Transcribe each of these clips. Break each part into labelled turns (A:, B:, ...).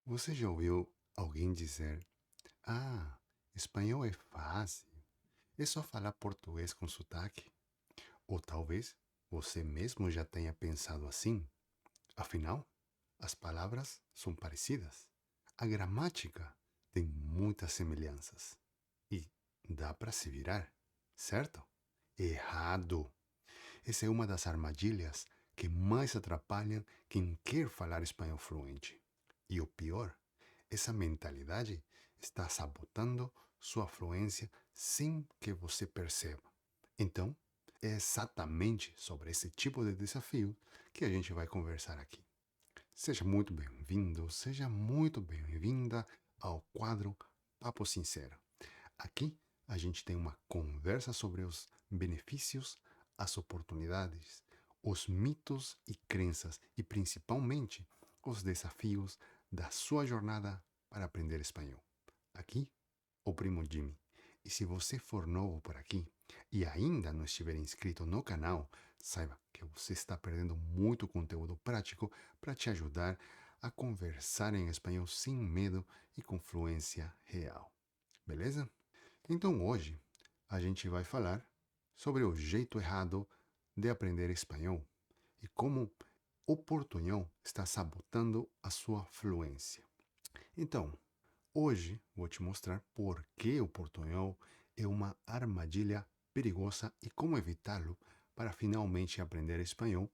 A: Você já ouviu alguém dizer: Ah, espanhol é fácil, é só falar português com sotaque? Ou talvez você mesmo já tenha pensado assim. Afinal, as palavras são parecidas. A gramática tem muitas semelhanças. E dá para se virar, certo? Errado! Essa é uma das armadilhas que mais atrapalham quem quer falar espanhol fluente. E o pior, essa mentalidade está sabotando sua fluência sem que você perceba. Então, é exatamente sobre esse tipo de desafio que a gente vai conversar aqui. Seja muito bem-vindo, seja muito bem-vinda ao quadro Papo Sincero. Aqui a gente tem uma conversa sobre os benefícios, as oportunidades, os mitos e crenças e principalmente os desafios da sua jornada para aprender espanhol. Aqui, o primo Jimmy. E se você for novo por aqui e ainda não estiver inscrito no canal, saiba que você está perdendo muito conteúdo prático para te ajudar a conversar em espanhol sem medo e com fluência real. Beleza? Então hoje a gente vai falar sobre o jeito errado de aprender espanhol e como o portunhol está sabotando a sua fluência. Então, hoje vou te mostrar por que o portunhol é uma armadilha perigosa e como evitá-lo para finalmente aprender espanhol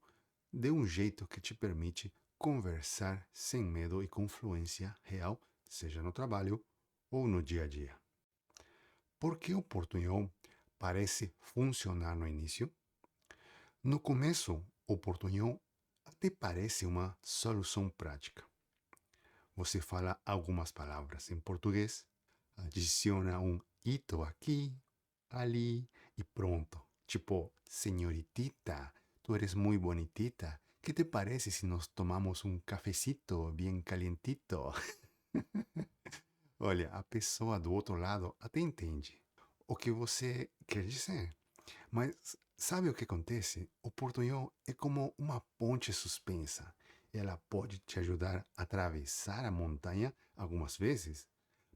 A: de um jeito que te permite conversar sem medo e com fluência real, seja no trabalho ou no dia a dia. Por que o portunhol parece funcionar no início? No começo, o portunhol até parece uma solução prática. Você fala algumas palavras em português, adiciona um ito aqui, ali e pronto. Tipo, senhoritita, tu eres muy bonitita. ¿Qué te parece si nos tomamos un cafecito bien calientito? Olha, a pessoa do outro lado até entende o que você quer dizer. Mas sabe o que acontece? O portunhol é como uma ponte suspensa. Ela pode te ajudar a atravessar a montanha algumas vezes,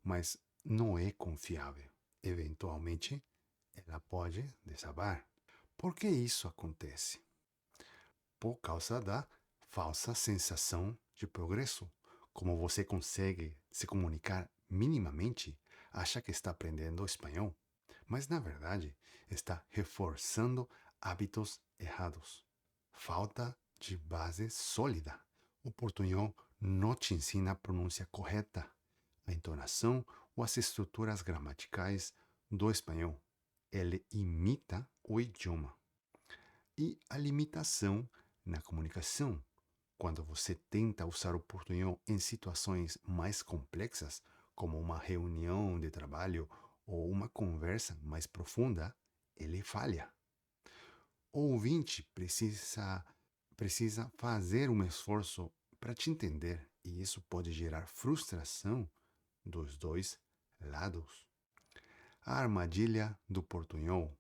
A: mas não é confiável. Eventualmente, ela pode desabar. Por que isso acontece? Por causa da falsa sensação de progresso. Como você consegue se comunicar minimamente, acha que está aprendendo espanhol, mas na verdade está reforçando hábitos errados. Falta de base sólida. O portunhol não te ensina a pronúncia correta, a entonação ou as estruturas gramaticais do espanhol. Ele imita o idioma. E a limitação na comunicação. Quando você tenta usar o portunhol em situações mais complexas, como uma reunião de trabalho ou uma conversa mais profunda, ele falha. O ouvinte precisa fazer um esforço para te entender, e isso pode gerar frustração dos dois lados. A armadilha do portunhol,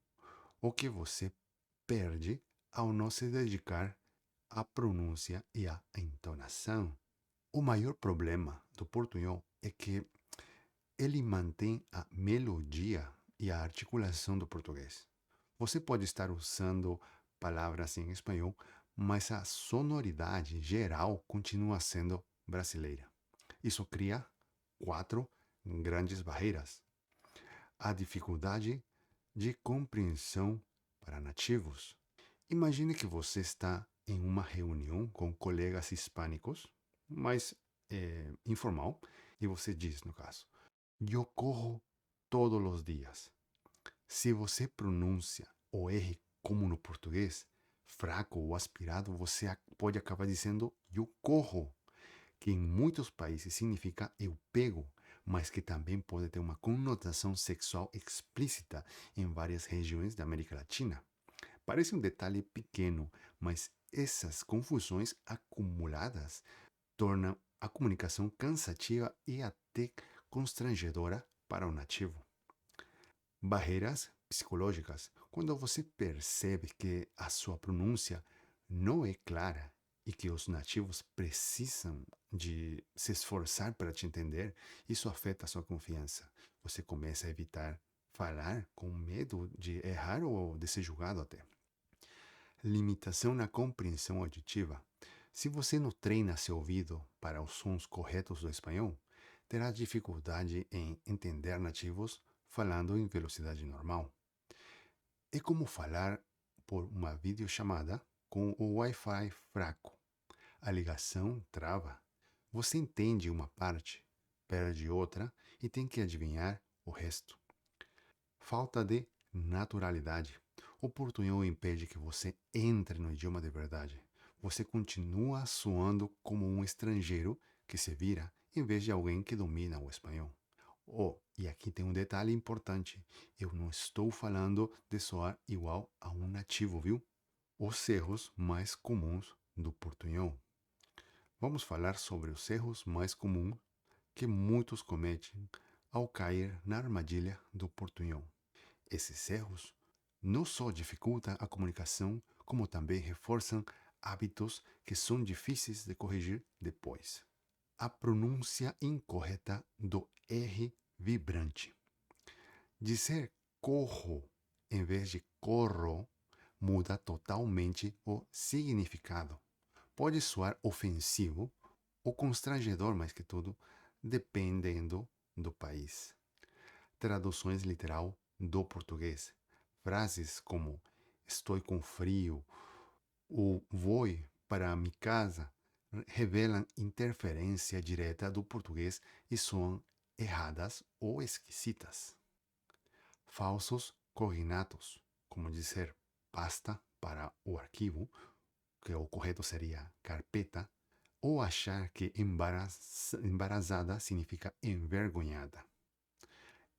A: o que você perde ao não se dedicar à pronúncia e à entonação. O maior problema do portunhol é que ele mantém a melodia e a articulação do português. Você pode estar usando palavras em espanhol, mas a sonoridade geral continua sendo brasileira. Isso cria quatro grandes barreiras. A dificuldade de compreensão para nativos. Imagine que você está em uma reunião com colegas hispânicos, mas informal, e você diz, no caso, eu corro todos os dias. Se você pronuncia o R como no português, fraco ou aspirado, você pode acabar dizendo eu corro, que em muitos países significa eu pego, mas que também pode ter uma conotação sexual explícita em várias regiões da América Latina. Parece um detalhe pequeno, mas essas confusões acumuladas tornam a comunicação cansativa e até constrangedora para o nativo. Barreiras psicológicas. Quando você percebe que a sua pronúncia não é clara e que os nativos precisam de se esforçar para te entender, isso afeta a sua confiança. Você começa a evitar falar com medo de errar ou de ser julgado até. Limitação na compreensão auditiva. Se você não treina seu ouvido para os sons corretos do espanhol, terá dificuldade em entender nativos falando em velocidade normal. É como falar por uma videochamada com o Wi-Fi fraco. A ligação trava. Você entende uma parte, perde outra e tem que adivinhar o resto. Falta de naturalidade. O portunhol impede que você entre no idioma de verdade. Você continua soando como um estrangeiro que se vira em vez de alguém que domina o espanhol. Oh, e aqui tem um detalhe importante. Eu não estou falando de soar igual a um nativo, viu? Os erros mais comuns do portunhol. Vamos falar sobre os erros mais comuns que muitos cometem ao cair na armadilha do portunhol. Esses erros não só dificultam a comunicação, como também reforçam hábitos que são difíceis de corrigir depois. A pronúncia incorreta do R vibrante. Dizer corro em vez de corro muda totalmente o significado. Pode soar ofensivo ou constrangedor, mais que tudo, dependendo do país. Traduções literal do português. Frases como estou com frio ou vou para minha casa revelam interferência direta do português e são erradas ou esquisitas. Falsos cognatos, como dizer pasta para o arquivo, que o correto seria carpeta, ou achar que embaraçada significa envergonhada.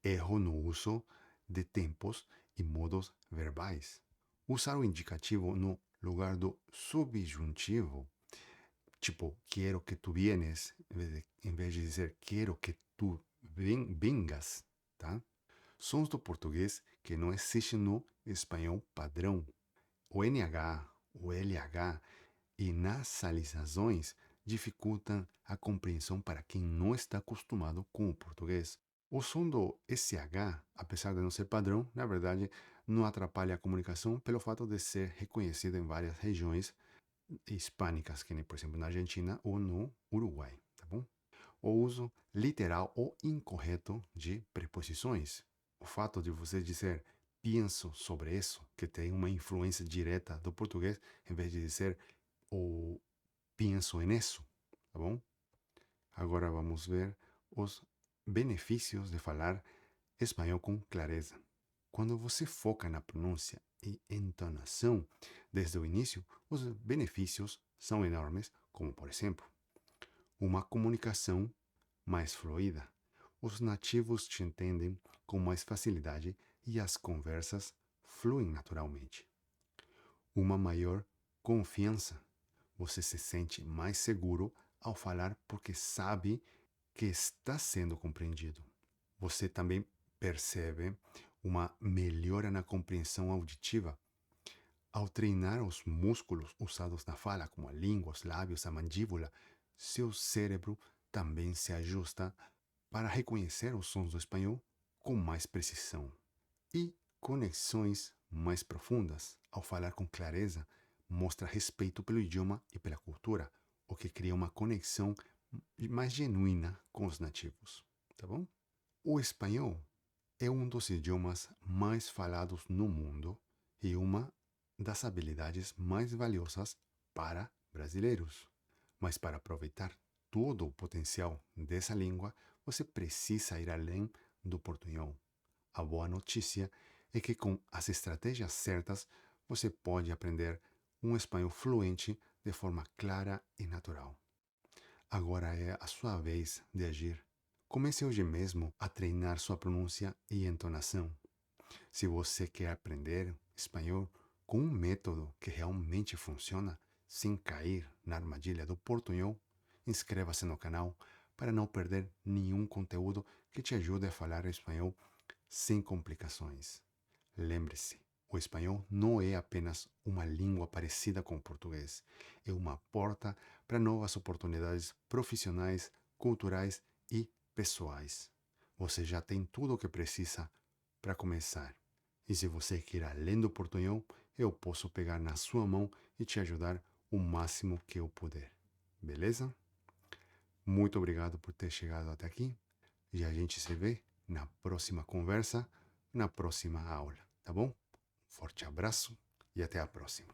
A: Erro no uso de tempos e modos verbais. Usar o indicativo no lugar do subjuntivo, tipo, quero que tu vienes, em vez de dizer quero que tu vengas, tá? Sons do português que não existem no espanhol padrão. O NH, o LH e nasalizações dificultam a compreensão para quem não está acostumado com o português. O som do SH, apesar de não ser padrão, na verdade não atrapalha a comunicação pelo fato de ser reconhecido em várias regiões hispânicas, que nem, por exemplo, na Argentina ou no Uruguai, tá bom? O uso literal ou incorreto de preposições. O fato de você dizer penso sobre isso, que tem uma influência direta do português, em vez de dizer ou penso nisso, tá bom? Agora vamos ver os benefícios de falar espanhol com clareza. Quando você foca na pronúncia e entonação desde o início, os benefícios são enormes, como por exemplo, uma comunicação mais fluida. Os nativos te entendem com mais facilidade e as conversas fluem naturalmente. Uma maior confiança. Você se sente mais seguro ao falar porque sabe que está sendo compreendido. Você também percebe uma melhora na compreensão auditiva. Ao treinar os músculos usados na fala, como a língua, os lábios, a mandíbula, seu cérebro também se ajusta para reconhecer os sons do espanhol com mais precisão. E conexões mais profundas. Ao falar com clareza, mostra respeito pelo idioma e pela cultura, o que cria uma conexão mais genuína com os nativos, tá bom? O espanhol é um dos idiomas mais falados no mundo e uma das habilidades mais valiosas para brasileiros. Mas para aproveitar todo o potencial dessa língua, você precisa ir além do portunhol. A boa notícia é que com as estratégias certas, você pode aprender um espanhol fluente de forma clara e natural. Agora é a sua vez de agir. Comece hoje mesmo a treinar sua pronúncia e entonação. Se você quer aprender espanhol com um método que realmente funciona, sem cair na armadilha do portunhol, inscreva-se no canal para não perder nenhum conteúdo que te ajude a falar espanhol sem complicações. Lembre-se, O espanhol não é apenas uma língua parecida com o português, é uma porta para novas oportunidades profissionais, culturais e pessoais. Você já tem tudo o que precisa para começar. E se você quer além do portunhol, eu posso pegar na sua mão e te ajudar o máximo que eu puder. Beleza? Muito obrigado por ter chegado até aqui e a gente se vê na próxima conversa, na próxima aula, tá bom? Forte abraço e até a próxima.